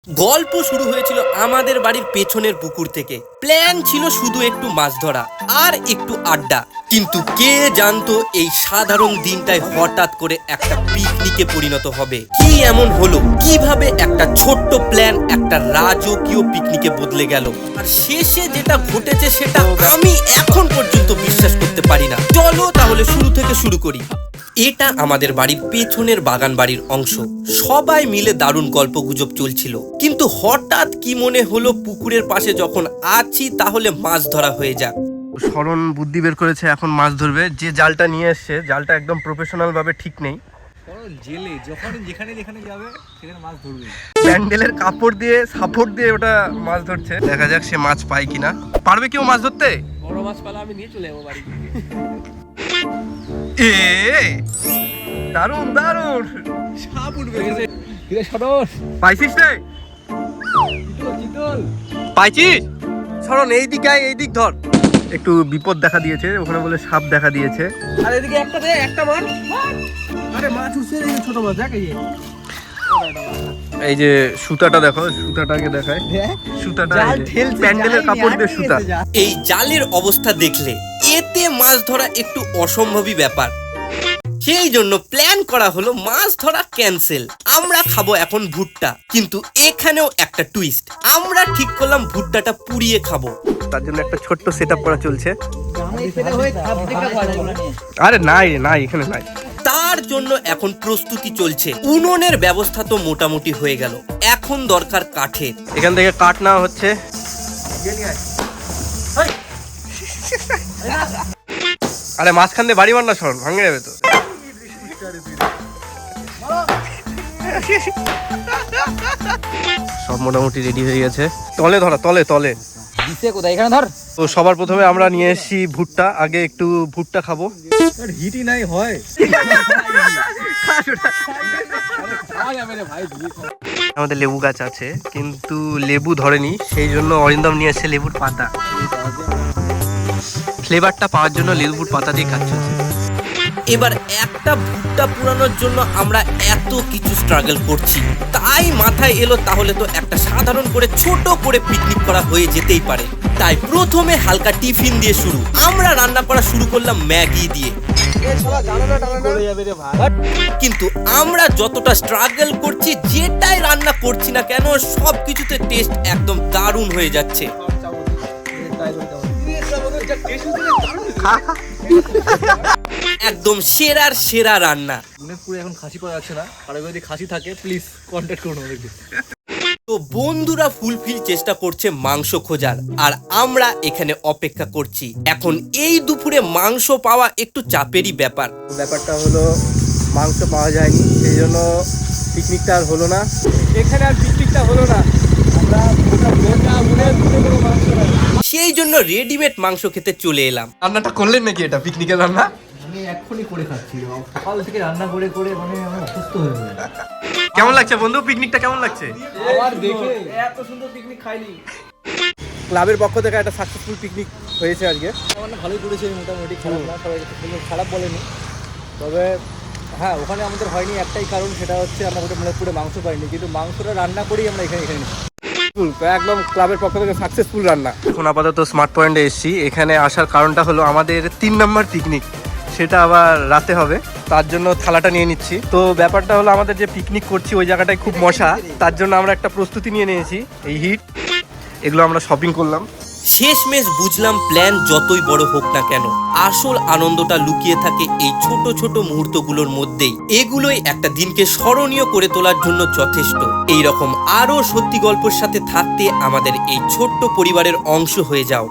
গল্প শুরু হয়েছিল আমাদের বাড়ির পেছনের পুকুর থেকে। প্ল্যান ছিল শুধু একটু মাছ ধরা আর একটু আড্ডা, কিন্তু কে জানতো এই সাধারণ দিনটাই হঠাৎ করে একটা পিকনিকে পরিণত হবে। কি এমন হলো, কিভাবে একটা ছোট্ট প্ল্যান একটা রাজকীয় পিকনিকে বদলে গেল, আর শেষে যেটা ঘটেছে সেটা আমি এখন পর্যন্ত বিশ্বাস করতে পারি না। চলো তাহলে শুরু থেকে শুরু করি। এটা আমাদের বাড়ির পেছনের বাগান বাড়ির অংশ। সবাই মিলে দারুণ গল্পগুজব চলছিল, কিন্তু হঠাৎ কি মনে হলো পুকুরের পাশে যখন আছি তাহলে মাছ ধরা হয়ে যাক। শরণ বুদ্ধি বের করেছে, এখন মাছ ধরবে। যে জালটা নিয়ে এসছে, জালটা একদম প্রফেশনাল ভাবে ঠিক নেই। জেলে যখন যেখানে যাবে সেখানে মাছ ধরবে। প্যান্ডেলের কাপড় দিয়ে সাপোর্ট দিয়ে ওটা মাছ ধরছে। দেখা যাক সে মাছ পায় কিনা। পারবে কেউ মাছ ধরতে? বড় মাছ পালা আমি নিয়ে চলে যাবো বাড়ি। এ দারুণ দারুণ সাপ উঠবে গেছে। কিরে সরণ, পাইছিস রে? চিতল পাইছিস? শরণ এই দিক আয়, এই দিক ধর। একটু বিপদ দেখা দিয়েছে, ওখানে বলে সাপ দেখা দিয়েছে। আর এদিকে একটা দে, একটা মাছ। আরে মাছ উঠছে রে, ছোট মাছ দেখ। এই যে সুতাটা দেখো, সুতাটাকে দেখায়। সুতাটা প্যান্ডেলের কাপড় দিয়ে সুতা। এই জালের অবস্থা দেখলে এতে মাছ ধরা একটু অসম্ভবই ব্যাপার। সেই জন্য প্ল্যান করা হলো মাছ ধরা ক্যান্সেল। আমরা খাবো এখন ভুট্টা, কিন্তু এখানেও একটা টুইস্ট। আমরা ঠিক করলাম ভুট্টাটা পুড়িয়ে খাবো। তার জন্য একটা ছোট্ট সেটআপ করা চলছে। আরে নাই নাই, এখানে নাই। তার জন্য এখন প্রস্তুতি চলছে। উনুনের ব্যবস্থা তো মোটামুটি হয়ে গেল, এখন দরকার কাঠের। এখান থেকে কাঠ নেওয়া হচ্ছে। আরে মাঝখান দিয়ে বাড়ি মার না, শরণ ভাঙে যাবে তো। সব মোটামুটি রেডি হয়ে গেছে। তলে ধরা, তলে তলে দিছে কোথায়? এখানে ধর। তো সবার প্রথমে আমরা নিয়ে এসেছি ভুট্টা। আগে একটু ভুট্টা খাবো। হিটই নাই হয়। আমাদের লেবু গাছ আছে, কিন্তু লেবু ধরেনি, সেই জন্য অরিন্দম নিয়ে এসেছে লেবুর পাতা। ফ্লেভারটা পাওয়ার জন্য লেবুর পাতা দিয়ে কাজ চলছে। এবার একটা ভুট্টা পুরানোর জন্য আমরা এত কিছু স্ট্রাগল করছি, তাই মাথায় এলো তাহলে তো একটা সাধারণ করে ছোট করে পিকনিক করা হয়ে যেতেই পারে। তাই প্রথমে হালকা টিফিন দিয়ে শুরু। আমরা রান্না করা শুরু করলাম ম্যাগি দিয়ে। কিন্তু আমরা যতটা স্ট্রাগল করছি, যেটাই রান্না করছি না কেন, সবকিছুতে টেস্ট একদম দারুণ হয়ে যাচ্ছে। একদম সেরার সেরা রান্না। এখন খাসি পাওয়া যাচ্ছে না, কারো যদি খাসি থাকে প্লিজ কন্ট্যাক্ট করুন আমাদেরকে। তো বন্ধুরা ফুলফিল চেষ্টা করছে মাংস খোঁজার, আর আমরা এখানে অপেক্ষা করছি। এখন এই দুপুরে মাংস পাওয়া একটু চাপেরই ব্যাপার। ব্যাপারটা হলো মাংস পাওয়া যায়নি, সেই জন্য পিকনিকটা আর হলো না। এখানে আর পিকনিকটা হলো না। সেই জন্য রেডিমেড মাংস খেতে চলে এলাম। রান্নাটা করলেন নাকি? এটা পিকনিকের রান্না আমি এক্ষুনি করে খাচ্ছি। সকাল থেকে রান্না করে করে মানে আমি অসুস্থ হয়ে গেলাম। কেমন লাগছে বন্ধু? পিকনিকটা কেমন লাগছে? আমার দেখে এত সুন্দর পিকনিক খাইনি। ক্লাবের পক্ষ থেকে একটা সাকসেসফুল পিকনিক হয়েছে আজকে। আমার ভালোই করেছে, মোটামুটি খারাপ না, সবাই খারাপ বলেনি। তবে হ্যাঁ, ওখানে আমাদের হয়নি একটাই কারণ, সেটা হচ্ছে আমরা পুরো মাংস পাইনি, কিন্তু মাংসটা রান্না করেই আমরা এখানে একদম ক্লাবের পক্ষ থেকে সাকসেসফুল রান্না। এখন আপাতত স্মার্ট পয়েন্টে এসেছি। এখানে আসার কারণটা হলো আমাদের 3 নম্বর পিকনিক, সেটা আবার রাতে হবে, তার জন্য থালাটা নিয়ে নিচ্ছি। তো ব্যাপারটা হলো আমাদের যে পিকনিক করছি ওই জায়গাটায় খুব মশা, তার জন্য আমরা একটা প্রস্তুতি নিয়ে নিয়েছি। এই হিট, এগুলো আমরা শপিং করলাম। শেষমেশ বুঝলাম প্ল্যান যতই বড় হোক না কেন, আসল আনন্দটা লুকিয়ে থাকে এই ছোট ছোট মুহূর্তগুলোর মধ্যেই। এগুলোই একটা দিনকে স্মরণীয় করে তোলার জন্য যথেষ্ট। এইরকম আরো সত্যি গল্পের সাথে থাকতে আমাদের এই ছোট্ট পরিবারের অংশ হয়ে যাও।